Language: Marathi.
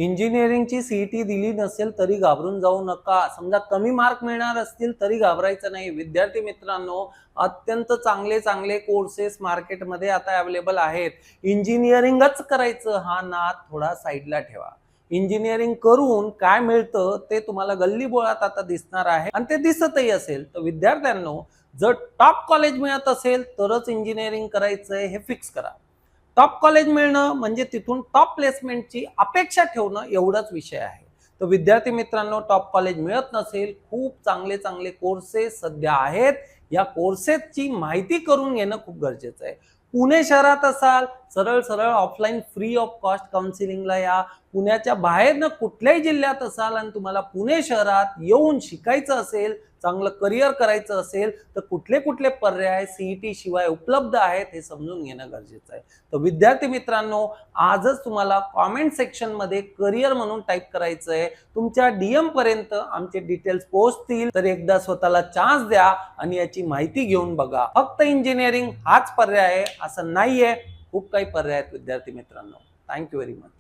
इंजिनिअरिंगची सीईटी दिली नसेल तरी घाबरून जाऊ नका. समजा कमी मार्क मिळणार असतील तरी घाबरायचं नाही. विद्यार्थी मित्रांनो, अत्यंत चांगले चांगले कोर्सेस मार्केटमध्ये आता अवेलेबल आहेत. इंजिनिअरिंगच करायचं हा नाद थोडा साईडला ठेवा. इंजिनिअरिंग करून काय मिळतं ते तुम्हाला गल्लीबोळात आता दिसणार आहे आणि ते दिसतही असेल. तर विद्यार्थ्यांनो, जर टॉप कॉलेज मिळत असेल तरच इंजिनिअरिंग करायचंय हे फिक्स करा. टॉप कॉलेज मिळणं म्हणजे तिथून टॉप प्लेसमेंटची अपेक्षा ठेवणं एवढाच विषय आहे. तर विद्यार्थी मित्रांनो, टॉप कॉलेज मिळत नसेल, खूप चांगले चांगले कोर्सेस सध्या आहेत. या कोर्सेसची माहिती करून घेणं खूप गरजेचं आहे. पुणे शहरात असाल, सरळ सरळ ऑफलाईन फ्री ऑफ कॉस्ट काउन्सिलिंगला या. पुण्याच्या बाहेरनं कुठल्याही जिल्ह्यात असाल आणि तुम्हाला पुणे शहरात येऊन शिकायचं असेल, चांगलं करिअर करायचं असेल, तर कुठले कुठले पर्याय सीईटी शिवाय उपलब्ध आहेत हे समजून घेणं गरजेचं आहे. तर विद्यार्थी मित्रांनो, आजच तुम्हाला कॉमेंट सेक्शन मध्ये करिअर म्हणून टाईप करायचं आहे. तुमच्या डीएम पर्यंत आमचे डिटेल्स पोहोचतील. तर एकदा स्वतःला चान्स द्या आणि याची माहिती घेऊन बघा. फक्त इंजिनिअरिंग हाच पर्याय आहे असं नाहीये, खूप काही पर्याय आहेत विद्यार्थी मित्रांनो. Thank you very much.